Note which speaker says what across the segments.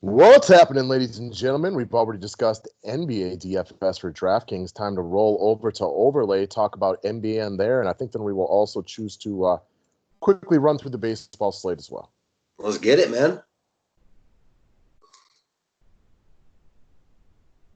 Speaker 1: What's happening, ladies and gentlemen? We've already discussed NBA DFS for DraftKings. Time to roll over to Overlay, talk about NBA in there, and I think then we will also choose to quickly run through the baseball slate as well.
Speaker 2: Let's get it, man.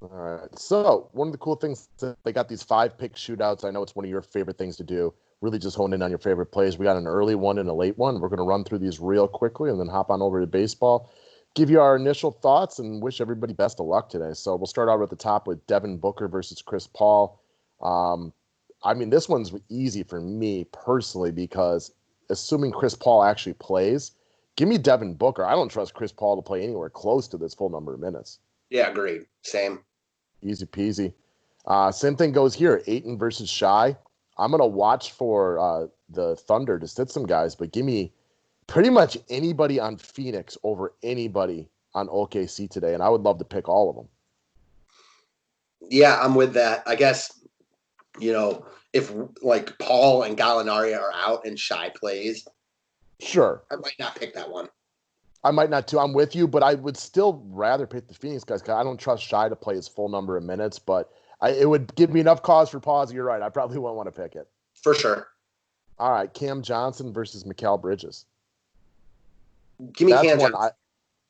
Speaker 1: All right. So one of the cool things, they got these 5-pick shootouts. I know it's one of your favorite things to do. Really just hone in on your favorite plays. We got an early one and a late one. We're going to run through these real quickly and then hop on over to baseball. Give you our initial thoughts and wish everybody best of luck today. So we'll start out at the top with Devin Booker versus Chris Paul. This one's easy for me personally because assuming Chris Paul actually plays, give me Devin Booker. I don't trust Chris Paul to play anywhere close to this full number of minutes.
Speaker 2: Yeah, agreed. Same.
Speaker 1: Easy peasy. Same thing goes here. Ayton versus Shai. I'm going to watch for the Thunder to sit some guys, but give me pretty much anybody on Phoenix over anybody on OKC today, and I would love to pick all of them.
Speaker 2: Yeah, I'm with that. I guess, if like Paul and Gallinari are out and Shai plays,
Speaker 1: sure,
Speaker 2: I might not pick that one.
Speaker 1: I might not too. I'm with you, but I would still rather pick the Phoenix guys because I don't trust Shai to play his full number of minutes, but it would give me enough cause for pause. You're right. I probably won't want to pick it.
Speaker 2: For sure.
Speaker 1: All right, Cam Johnson versus Mikhail Bridges.
Speaker 2: Give me Cam Johnson.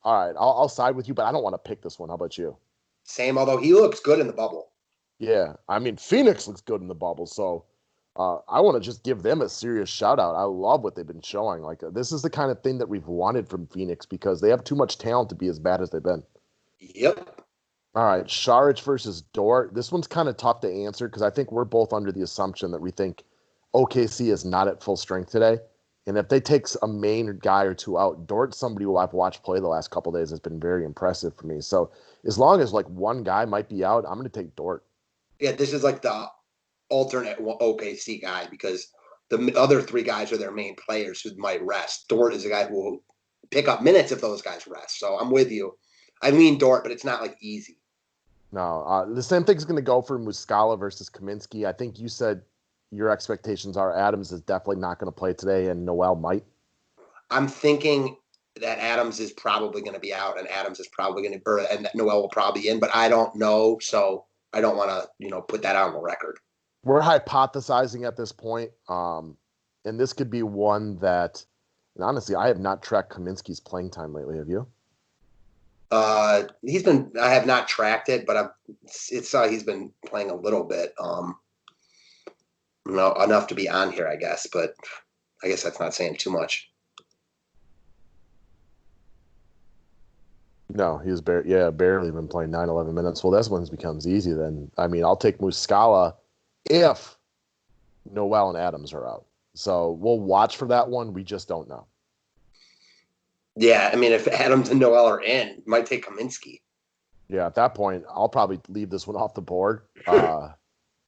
Speaker 1: All right, I'll side with you, but I don't want to pick this one. How about you?
Speaker 2: Same, although he looks good in the bubble.
Speaker 1: Yeah, Phoenix looks good in the bubble, so I want to just give them a serious shout-out. I love what they've been showing. This is the kind of thing that we've wanted from Phoenix because they have too much talent to be as bad as they've been.
Speaker 2: Yep.
Speaker 1: All right, Saric versus Dort. This one's kind of tough to answer because I think we're both under the assumption that we think OKC is not at full strength today. And if they take a main guy or two out, Dort's somebody who I've watched play the last couple of days has been very impressive for me. So as long as one guy might be out, I'm going to take Dort.
Speaker 2: Yeah, this is like the alternate OKC guy because the other three guys are their main players who might rest. Dort is a guy who will pick up minutes if those guys rest. So I'm with you. I lean Dort, but it's not easy.
Speaker 1: No, the same thing's going to go for Muscala versus Kaminsky. I think you said your expectations are Adams is definitely not going to play today and Noel might.
Speaker 2: I'm thinking that Adams is probably going to be out and Adams is probably going to, and that Noel will probably be in, but I don't know. So I don't want to, put that out on the record.
Speaker 1: We're hypothesizing at this point. And this could be one that, and honestly, I have not tracked Kaminsky's playing time lately. Have you?
Speaker 2: I have not tracked it, but he's been playing a little bit. Enough to be on here, I guess, but I guess that's not saying too much.
Speaker 1: No, he was barely been playing 9-11 minutes. Well, this one becomes easy then. I'll take Muscala if Noel and Adams are out. So we'll watch for that one. We just don't know.
Speaker 2: Yeah, if Adams and Noel are in, might take Kaminsky.
Speaker 1: Yeah, at that point, I'll probably leave this one off the board.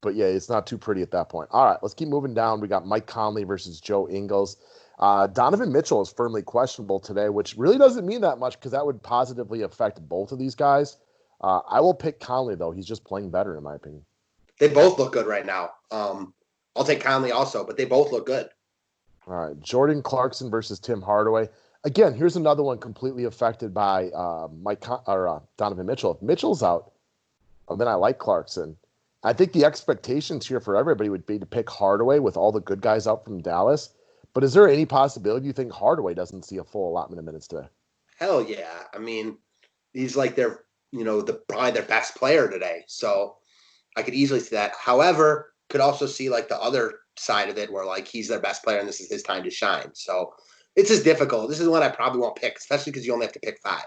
Speaker 1: But yeah, it's not too pretty at that point. All right, let's keep moving down. We got Mike Conley versus Joe Ingles. Donovan Mitchell is firmly questionable today, which really doesn't mean that much because that would positively affect both of these guys. I will pick Conley, though. He's just playing better, in my opinion.
Speaker 2: They both look good right now. I'll take Conley also, but they both look good.
Speaker 1: All right, Jordan Clarkson versus Tim Hardaway. Again, here's another one completely affected by Donovan Mitchell. If Mitchell's out, then I like Clarkson. I think the expectations here for everybody would be to pick Hardaway with all the good guys out from Dallas. But is there any possibility you think Hardaway doesn't see a full allotment of minutes today?
Speaker 2: Hell yeah. He's like probably their best player today. So I could easily see that. However, could also see the other side of it where he's their best player and this is his time to shine. So it's just difficult. This is one I probably won't pick, especially because you only have to pick 5.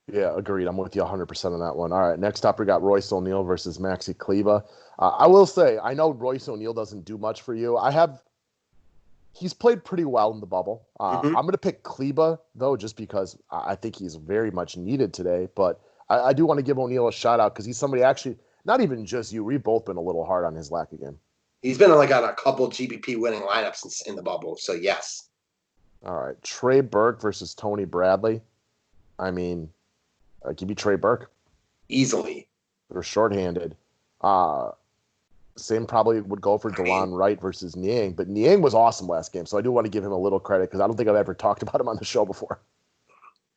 Speaker 1: Yeah, agreed. I'm with you 100% on that one. All right, next up we got Royce O'Neal versus Maxi Cleva. I will say, I know Royce O'Neal doesn't do much for you. He's played pretty well in the bubble. I'm going to pick Cleva, though, just because I think he's very much needed today. But I do want to give O'Neal a shout-out because he's somebody actually, not even just you, we've both been a little hard on his lack again.
Speaker 2: He's been on a couple GPP winning lineups in the bubble, so yes.
Speaker 1: All right, Trey Burke versus Tony Bradley. Give me Trey Burke.
Speaker 2: Easily.
Speaker 1: They're shorthanded. Same probably would go for DeLon Wright versus Niang, but Niang was awesome last game, so I do want to give him a little credit because I don't think I've ever talked about him on the show before.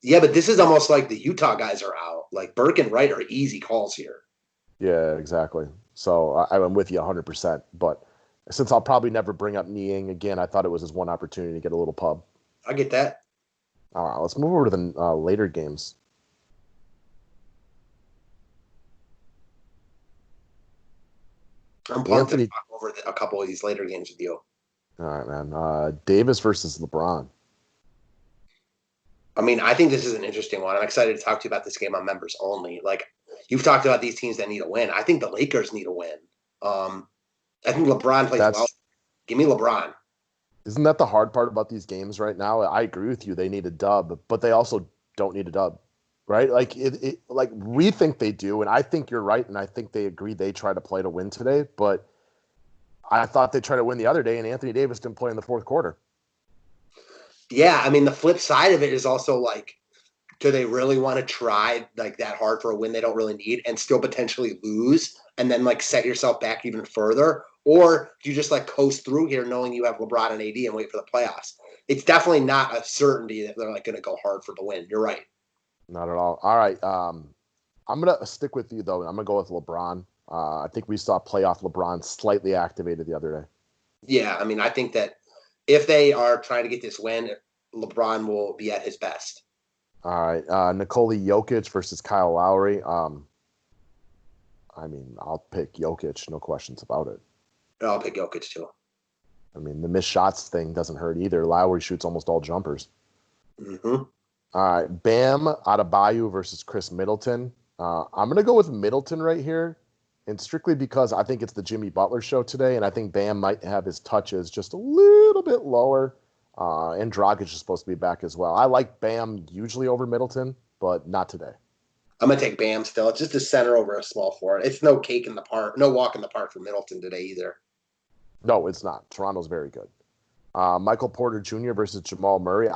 Speaker 2: Yeah, but this is almost like the Utah guys are out. Like Burke and Wright are easy calls here.
Speaker 1: Yeah, exactly. So I'm with you 100%. But since I'll probably never bring up Niang again, I thought it was his one opportunity to get a little pub.
Speaker 2: I get that.
Speaker 1: All right, let's move over to the later games.
Speaker 2: I'm pumped to
Speaker 1: Anthony.
Speaker 2: talk over a couple of these later games with you.
Speaker 1: All right, man. Davis versus LeBron.
Speaker 2: I mean, I think this is an interesting one. I'm excited to talk to you about this game on members only. Like, you've talked about these teams that need a win. I think the Lakers need a win. I think LeBron plays well.
Speaker 1: That's
Speaker 2: Give me LeBron.
Speaker 1: Isn't that the hard part about these games right now? I agree with you. They need a dub, but they also don't need a dub, right? Like like we think they do, and I think you're right, and I think they agree. They try to play to win today, but I thought they tried to win the other day, and Anthony Davis didn't play in the fourth quarter.
Speaker 2: Yeah, I mean, the flip side of it is also like, do they really want to try like that hard for a win they don't really need and still potentially lose and then like set yourself back even further? Or do you just like coast through here knowing you have LeBron and AD and wait for the playoffs? It's definitely not a certainty that they're like going to go hard for the win. You're right.
Speaker 1: Not at all. All right. I'm gonna stick with you though, and I'm gonna go with LeBron. I think we saw playoff LeBron slightly activated the other day.
Speaker 2: Yeah, I mean, I think that if they are trying to get this win, LeBron will be at his best.
Speaker 1: All right. Nicole Jokic versus Kyle Lowry. I mean, I'll pick Jokic, no questions about it.
Speaker 2: I'll pick Jokic too.
Speaker 1: I mean, the missed shots thing doesn't hurt either. Lowry shoots almost all jumpers.
Speaker 2: Mm-hmm.
Speaker 1: All right, Bam Adebayo versus Chris Middleton. I'm going to go with Middleton right here, and strictly because I think it's the Jimmy Butler show today, and I think Bam might have his touches just a little bit lower, and Dragach is supposed to be back as well. I like Bam usually over Middleton, but not today.
Speaker 2: I'm going to take Bam still. It's just a center over a small forward. It's no cake in the park, no walk in the park for Middleton today either.
Speaker 1: No, it's not. Toronto's very good. Michael Porter Jr. versus Jamal Murray.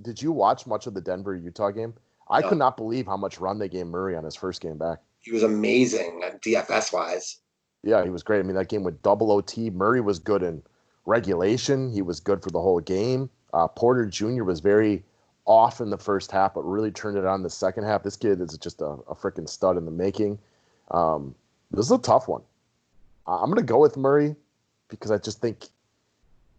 Speaker 1: Did you watch much of the Denver-Utah game? I could not believe how much run they gave Murray on his first game back.
Speaker 2: He was amazing DFS-wise.
Speaker 1: Yeah, he was great. I mean, that game with double OT. Murray was good in regulation. He was good for the whole game. Porter Jr. was very off in the first half, but really turned it on in the second half. This kid is just a freaking stud in the making. This is a tough one. I'm going to go with Murray because I just think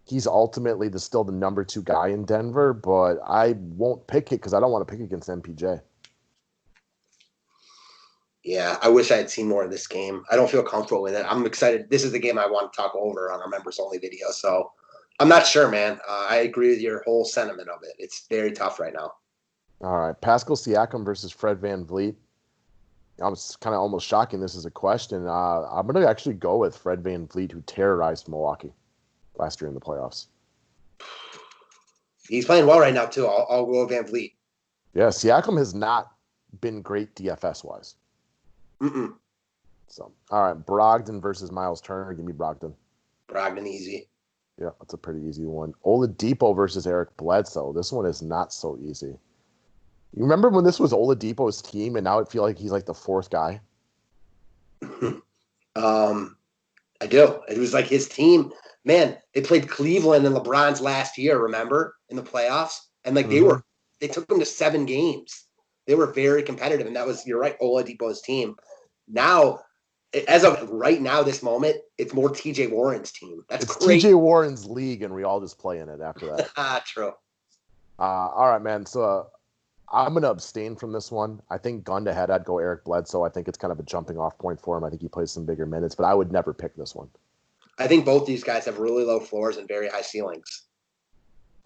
Speaker 1: he's ultimately still the number 2 guy in Denver, but I won't pick it because I don't want to pick against MPJ.
Speaker 2: Yeah, I wish I had seen more of this game. I don't feel comfortable with it. I'm excited. This is the game I want to talk over on our members only video. So I'm not sure, man. I agree with your whole sentiment of it. It's very tough right now.
Speaker 1: All right. Pascal Siakam versus Fred VanVleet. I was kind of almost shocking this is a question. I'm going to actually go with Fred VanVleet, who terrorized Milwaukee last year in the playoffs.
Speaker 2: He's playing well right now, too. I'll go with VanVleet.
Speaker 1: Yeah, Siakam has not been great DFS-wise.
Speaker 2: Mm-mm.
Speaker 1: So, all right, Brogden versus Miles Turner. Give me Brogdon.
Speaker 2: Brogdon easy.
Speaker 1: Yeah, that's a pretty easy one. Oladipo versus Eric Bledsoe. This one is not so easy. You remember when this was Oladipo's team, and now I feel like he's like the 4th guy?
Speaker 2: I do. It was like his team. Man, they played Cleveland in LeBron's last year, remember, in the playoffs? And like they took them to 7 games. They were very competitive, and that was, you're right, Oladipo's team. Now, as of right now, this moment, it's more TJ Warren's team. It's
Speaker 1: TJ Warren's league, and we all just play in it after that.
Speaker 2: True.
Speaker 1: All right, man. So I'm going to abstain from this one. I think gun to head, I'd go Eric Bledsoe. I think it's kind of a jumping off point for him. I think he plays some bigger minutes, but I would never pick this one.
Speaker 2: I think both these guys have really low floors and very high ceilings.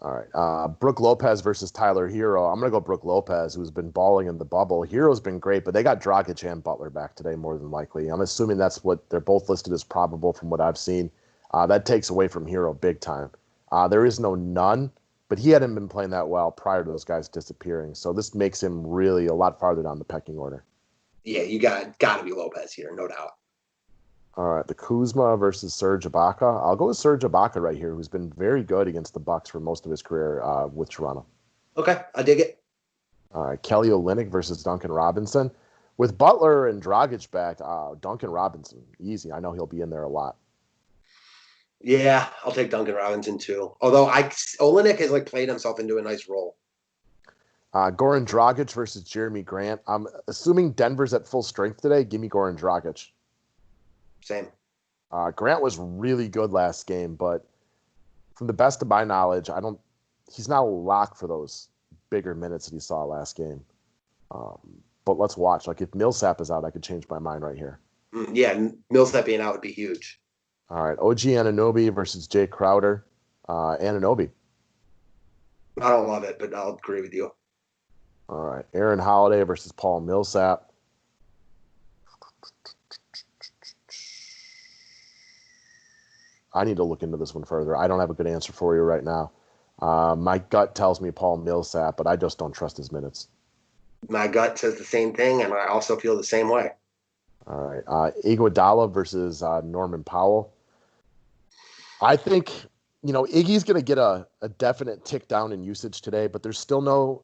Speaker 1: All right. Brooke Lopez versus Tyler Hero. I'm going to go Brooke Lopez, who's been balling in the bubble. Hero's been great, but they got Dragach and Butler back today more than likely. I'm assuming that's what they're both listed as probable from what I've seen. That takes away from Hero big time. There is no none, but he hadn't been playing that well prior to those guys disappearing. So this makes him really a lot farther down the pecking order.
Speaker 2: Yeah, you got to be Lopez here, no doubt.
Speaker 1: All right, the Kuzma versus Serge Ibaka. I'll go with Serge Ibaka right here, who's been very good against the Bucks for most of his career with Toronto.
Speaker 2: Okay, I dig it.
Speaker 1: All right, Kelly Olynyk versus Duncan Robinson. With Butler and Dragach back, Duncan Robinson, easy. I know he'll be in there a lot.
Speaker 2: Yeah, I'll take Duncan Robinson too. Although Olynyk has like played himself into a nice role.
Speaker 1: Goran Dragach versus Jeremy Grant. I'm assuming Denver's at full strength today. Give me Goran Dragach.
Speaker 2: Same.
Speaker 1: Grant was really good last game, but from the best of my knowledge, he's not a lock for those bigger minutes that he saw last game. But let's watch. Like if Millsap is out, I could change my mind right here.
Speaker 2: Yeah, Millsap being out would be huge.
Speaker 1: All right, OG Anunoby versus Jay Crowder. Anunoby.
Speaker 2: I don't love it, but I'll agree with you.
Speaker 1: All right, Aaron Holiday versus Paul Millsap. I need to look into this one further. I don't have a good answer for you right now. My gut tells me Paul Millsap, but I just don't trust his minutes.
Speaker 2: My gut says the same thing, and I also feel the same way.
Speaker 1: All right. Iguodala versus Norman Powell. I think, Iggy's going to get a definite tick down in usage today, but there's still no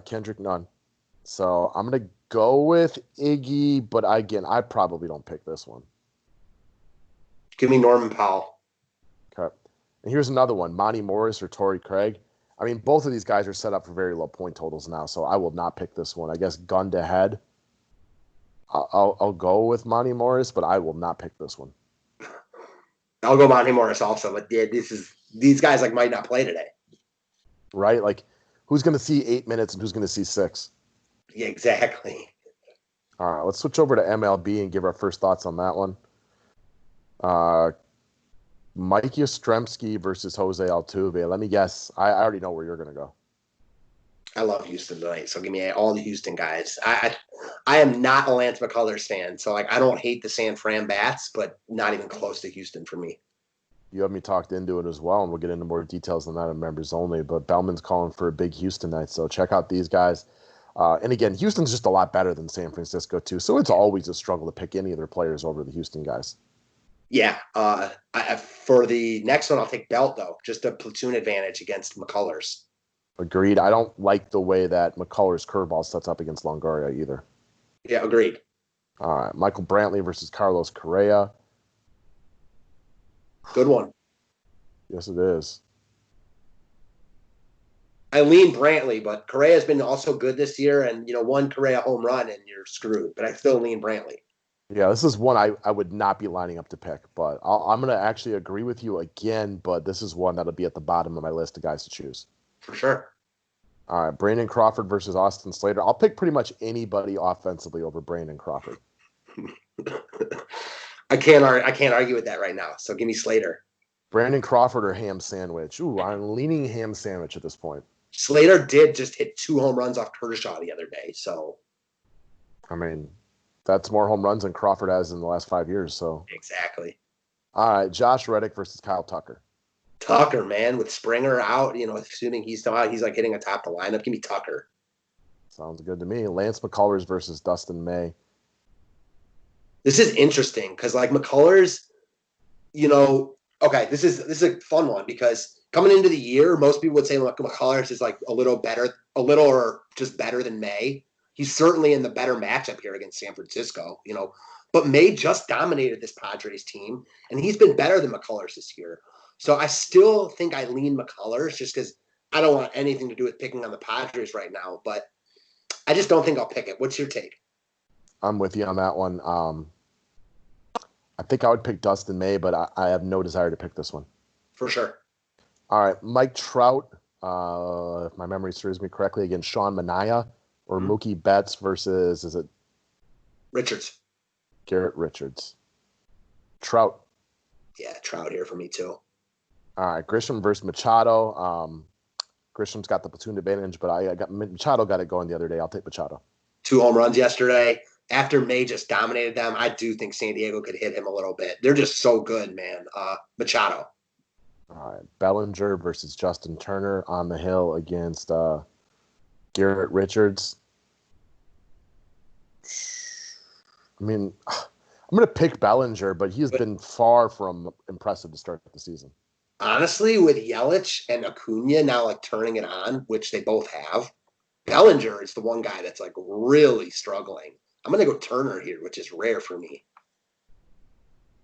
Speaker 1: Kendrick Nunn. So I'm going to go with Iggy, but again, I probably don't pick this one.
Speaker 2: Give me Norman Powell.
Speaker 1: Okay. And here's another one, Monty Morris or Torrey Craig. I mean, both of these guys are set up for very low point totals now, so I will not pick this one. I guess gun to head, I'll go with Monty Morris, but I will not pick this one.
Speaker 2: I'll go Monty Morris also, but yeah, these guys might not play today.
Speaker 1: Right? Like, who's going to see 8 minutes and who's going to see 6?
Speaker 2: Yeah, exactly.
Speaker 1: All right, let's switch over to MLB and give our first thoughts on that one. Mike Yastrzemski versus Jose Altuve. Let me guess. I already know where you're going to go.
Speaker 2: I love Houston tonight, so give me all the Houston guys. I am not a Lance McCullers fan, so I don't hate the San Fran Bats, but not even close to Houston for me.
Speaker 1: You have me talked into it as well, and we'll get into more details on that in members only. But Bellman's calling for a big Houston night, so check out these guys. And again, Houston's just a lot better than San Francisco too, so it's always a struggle to pick any of their players over the Houston guys.
Speaker 2: Yeah. For the next one, I'll take Belt, though. Just a platoon advantage against McCullers.
Speaker 1: Agreed. I don't like the way that McCullers' curveball sets up against Longoria either.
Speaker 2: Yeah, agreed.
Speaker 1: All right. Michael Brantley versus Carlos Correa.
Speaker 2: Good one.
Speaker 1: Yes, it is.
Speaker 2: I lean Brantley, but Correa's been also good this year, and, one Correa home run and you're screwed. But I still lean Brantley.
Speaker 1: Yeah, this is one I would not be lining up to pick, but I'm going to actually agree with you again, but this is one that'll be at the bottom of my list of guys to choose.
Speaker 2: For sure.
Speaker 1: All right, Brandon Crawford versus Austin Slater. I'll pick pretty much anybody offensively over Brandon Crawford.
Speaker 2: I can't argue with that right now, so give me Slater.
Speaker 1: Brandon Crawford or ham sandwich? Ooh, I'm leaning ham sandwich at this point.
Speaker 2: Slater did just hit 2 home runs off Kershaw the other day, so.
Speaker 1: I mean, that's more home runs than Crawford has in the last 5 years. So
Speaker 2: exactly.
Speaker 1: All right, Josh Reddick versus Kyle Tucker.
Speaker 2: Tucker, man, with Springer out, assuming he's still out, he's hitting atop the lineup. Give me Tucker.
Speaker 1: Sounds good to me. Lance McCullers versus Dustin May.
Speaker 2: This is interesting because McCullers, okay, this is a fun one because coming into the year, most people would say McCullers is a little or just better than May. He's certainly in the better matchup here against San Francisco, but May just dominated this Padres team, and he's been better than McCullers this year. So I still think I lean McCullers just because I don't want anything to do with picking on the Padres right now, but I just don't think I'll pick it. What's your take?
Speaker 1: I'm with you on that one. I think I would pick Dustin May, but I have no desire to pick this one.
Speaker 2: For sure.
Speaker 1: All right, Mike Trout, if my memory serves me correctly, against Sean Manaea. Or Mookie Betts versus, is it?
Speaker 2: Richards.
Speaker 1: Garrett Richards. Trout.
Speaker 2: Yeah, Trout here for me too.
Speaker 1: All right, Grisham versus Machado. Grisham's got the platoon advantage, but Machado got it going the other day. I'll take Machado.
Speaker 2: 2 home runs yesterday. After May just dominated them, I do think San Diego could hit him a little bit. They're just so good, man. Machado.
Speaker 1: All right, Bellinger versus Justin Turner on the hill against Garrett Richards. I mean, I'm going to pick Bellinger, but he's been far from impressive to start the season.
Speaker 2: Honestly, with Yelich and Acuna now turning it on, which they both have, Bellinger is the one guy that's really struggling. I'm going to go Turner here, which is rare for me.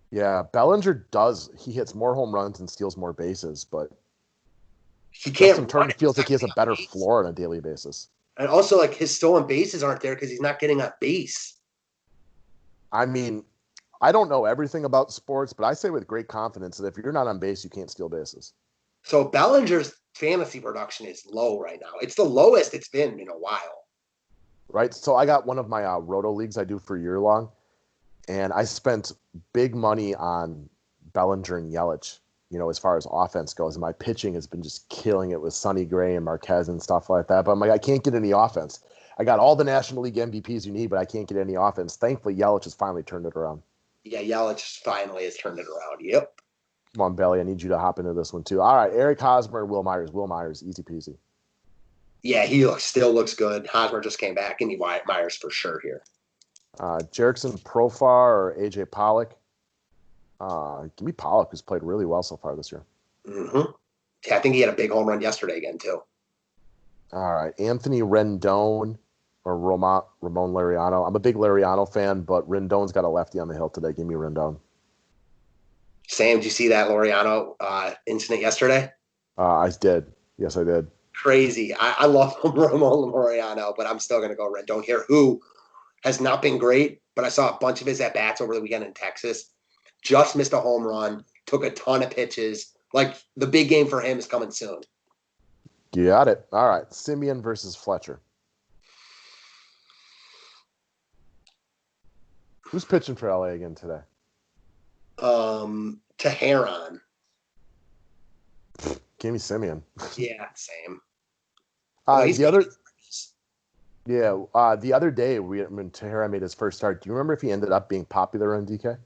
Speaker 1: Yeah, Bellinger he hits more home runs and steals more bases, but
Speaker 2: he can't.
Speaker 1: Turner feels like he has a better floor on a daily basis.
Speaker 2: And also, like, his stolen bases aren't there because he's not getting on base.
Speaker 1: I mean, I don't know everything about sports, but I say with great confidence that if you're not on base, you can't steal bases.
Speaker 2: So Bellinger's fantasy production is low right now. It's the lowest it's been in a while.
Speaker 1: Right? So I got one of my roto leagues I do for year long, and I spent big money on Bellinger and Yelich, as far as offense goes. And my pitching has been just killing it with Sonny Gray and Marquez and stuff like that. But I'm like, I can't get any offense. I got all the National League MVPs you need, but I can't get any offense. Thankfully, Yelich has finally turned it around.
Speaker 2: Yeah, Yelich finally has turned it around. Yep.
Speaker 1: Come on, Belly. I need you to hop into this one, too. All right, Eric Hosmer, Will Myers. Will Myers, easy peasy.
Speaker 2: Yeah, he still looks good. Hosmer just came back, and he Myers for sure here.
Speaker 1: Jerickson Profar or AJ Pollock? Give me Pollock, who's played really well so far this year.
Speaker 2: Mm-hmm. Yeah, I think he had a big home run yesterday again, too.
Speaker 1: All right, Anthony Rendon or Ramon Laureano. I'm a big Laureano fan, but Rendon's got a lefty on the hill today. Give me Rendon.
Speaker 2: Sam, did you see that Laureano incident yesterday?
Speaker 1: I did. Yes, I did.
Speaker 2: Crazy. I love Ramon Laureano, but I'm still going to go Rendon here, who has not been great, but I saw a bunch of his at-bats over the weekend in Texas. Just missed a home run, took a ton of pitches. Like, the big game for him is coming soon.
Speaker 1: Got it. All right, Simeon versus Fletcher. Who's pitching for LA again today?
Speaker 2: Teheran.
Speaker 1: Give me Simeon.
Speaker 2: Yeah, same.
Speaker 1: The other day when Teheran made his first start, do you remember if he ended up being popular on DK?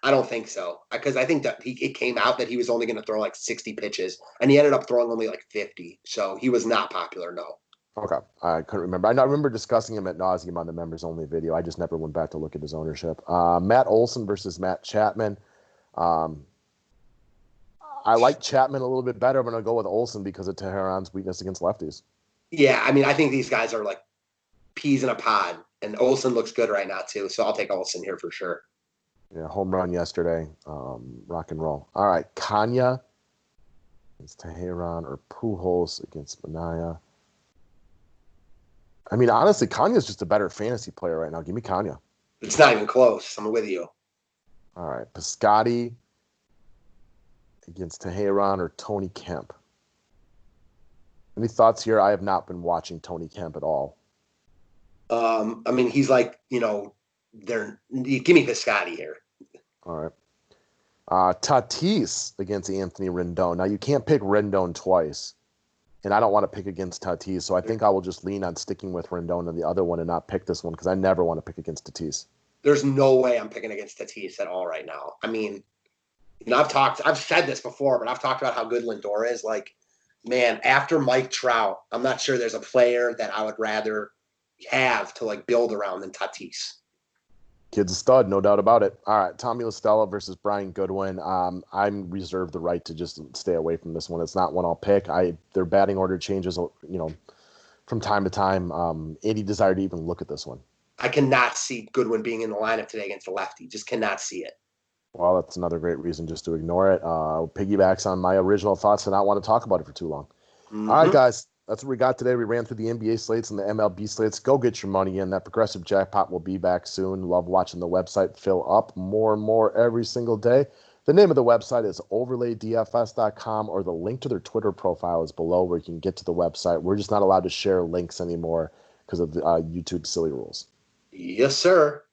Speaker 2: I don't think so, because I think that it came out that he was only going to throw like 60 pitches, and he ended up throwing only like 50. So he was not popular, no.
Speaker 1: Okay, I couldn't remember. I remember discussing him at nauseum on the members-only video. I just never went back to look at his ownership. Matt Olson versus Matt Chapman. I like Chapman a little bit better. I'm going to go with Olson because of Teheran's weakness against lefties.
Speaker 2: Yeah, I mean, I think these guys are like peas in a pod, and Olson looks good right now too. So I'll take Olson here for sure.
Speaker 1: Yeah, home run yesterday. Rock and roll. All right, Kanya against Teheran or Pujols against Manaya. I mean, honestly, Kanya's just a better fantasy player right now. Give me Kanya.
Speaker 2: It's not even close. I'm with you.
Speaker 1: All right, Piscotty against Teheran or Tony Kemp. Any thoughts here? I have not been watching Tony Kemp at all.
Speaker 2: I mean, he's like, give me Piscotty here.
Speaker 1: All right. Tatis against Anthony Rendon. Now, you can't pick Rendon twice, and I don't want to pick against Tatis, so I think I will just lean on sticking with Rendon and the other one and not pick this one because I never want to pick against Tatis.
Speaker 2: There's no way I'm picking against Tatis at all right now. I mean, I've said this before, but I've talked about how good Lindor is. Like, man, after Mike Trout, I'm not sure there's a player that I would rather have to like build around than Tatis.
Speaker 1: Kid's a stud, no doubt about it. All right, Tommy La Stella versus Brian Goodwin. I'm reserved the right to just stay away from this one. It's not one I'll pick. Their batting order changes, from time to time. Any desire to even look at this one?
Speaker 2: I cannot see Goodwin being in the lineup today against a lefty. Just cannot see it.
Speaker 1: Well, that's another great reason just to ignore it. Piggybacks on my original thoughts to not want to talk about it for too long. Mm-hmm. All right, guys. That's what we got today. We ran through the NBA slates and the MLB slates. Go get your money in. That progressive jackpot will be back soon. Love watching the website fill up more and more every single day. The name of the website is overlaydfs.com, or the link to their Twitter profile is below where you can get to the website. We're just not allowed to share links anymore because of the YouTube silly rules.
Speaker 2: Yes, sir.